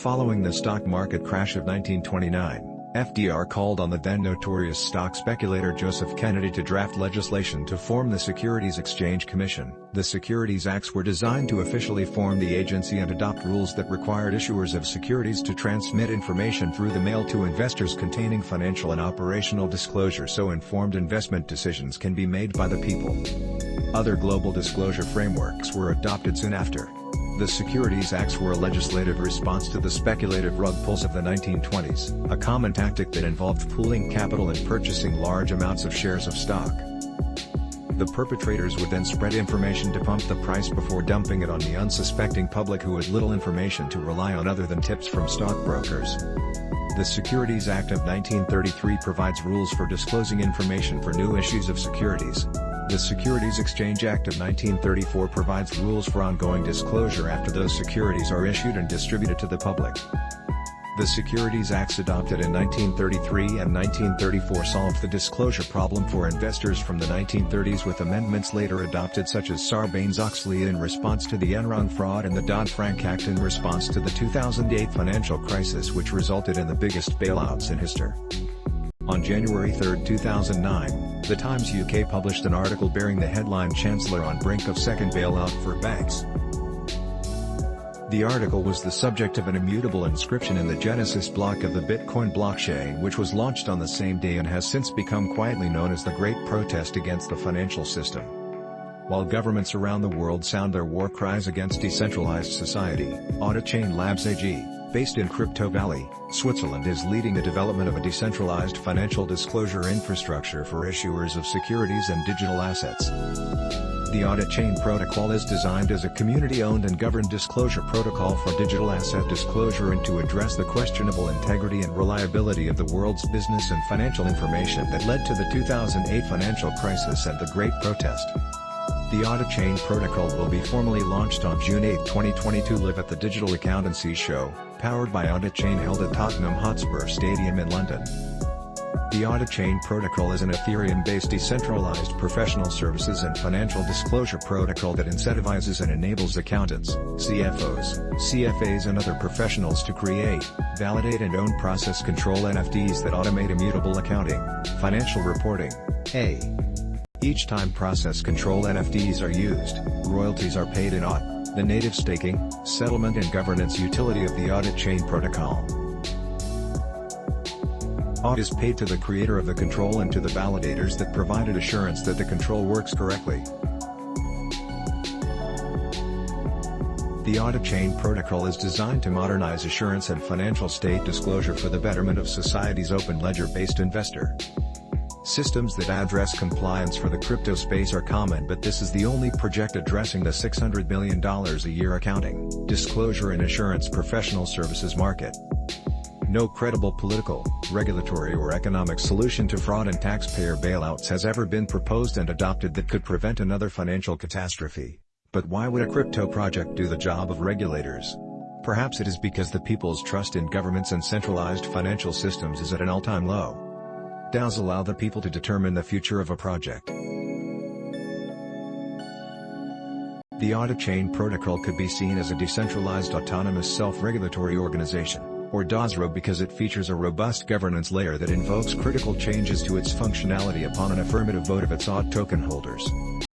Following the stock market crash of 1929, FDR called on the then notorious stock speculator Joseph Kennedy to draft legislation to form the Securities Exchange Commission. The Securities Acts were designed to officially form the agency and adopt rules that required issuers of securities to transmit information through the mail to investors containing financial and operational disclosure so informed investment decisions can be made by the people. Other global disclosure frameworks were adopted soon after. The Securities Acts were a legislative response to the speculative rug pulls of the 1920s, a common tactic that involved pooling capital and purchasing large amounts of shares of stock. The perpetrators would then spread information to pump the price before dumping it on the unsuspecting public who had little information to rely on other than tips from stockbrokers. The Securities Act of 1933 provides rules for disclosing information for new issues of securities. The Securities Exchange Act of 1934 provides rules for ongoing disclosure after those securities are issued and distributed to the public. The Securities Acts adopted in 1933 and 1934 solved the disclosure problem for investors from the 1930s with amendments later adopted such as Sarbanes Oxley in response to the Enron fraud and the Dodd Frank Act in response to the 2008 financial crisis which resulted in the biggest bailouts in history. On January 3, 2009, The Times UK published an article bearing the headline "Chancellor on Brink of Second Bailout for Banks." The article was the subject of an immutable inscription in the Genesis block of the Bitcoin blockchain which was launched on the same day and has since become quietly known as the Great Protest against the financial system. While governments around the world sound their war cries against decentralized society, Auditchain Labs AG, based in Crypto Valley, Switzerland is leading the development of a decentralized financial disclosure infrastructure for issuers of securities and digital assets. The Auditchain Protocol is designed as a community-owned and governed disclosure protocol for digital asset disclosure and to address the questionable integrity and reliability of the world's business and financial information that led to the 2008 financial crisis and the Great Protest. The Auditchain Protocol will be formally launched on June 8, 2022 live at the Digital Accountancy Show, powered by Auditchain held at Tottenham Hotspur Stadium in London. The Auditchain Protocol is an Ethereum-based decentralized professional services and financial disclosure protocol that incentivizes and enables accountants, CFOs, CFAs and other professionals to create, validate and own process control NFTs that automate immutable accounting, financial reporting. Each time process control NFTs are used, royalties are paid in AUD, the native staking, settlement and governance utility of the Auditchain Protocol. AUD is paid to the creator of the control and to the validators that provided assurance that the control works correctly. The Auditchain Protocol is designed to modernize assurance and financial state disclosure for the betterment of society's open ledger-based investor. Systems that address compliance for the crypto space are common, but this is the only project addressing the $600 million a year accounting, disclosure and assurance professional services market. No credible political, regulatory or economic solution to fraud and taxpayer bailouts has ever been proposed and adopted that could prevent another financial catastrophe. But why would a crypto project do the job of regulators? Perhaps it is because the people's trust in governments and centralized financial systems is at an all-time low. DAOs allow the people to determine the future of a project. The Auditchain Protocol could be seen as a decentralized autonomous self-regulatory organization, or DAOSRO, because it features a robust governance layer that invokes critical changes to its functionality upon an affirmative vote of its AUD token holders.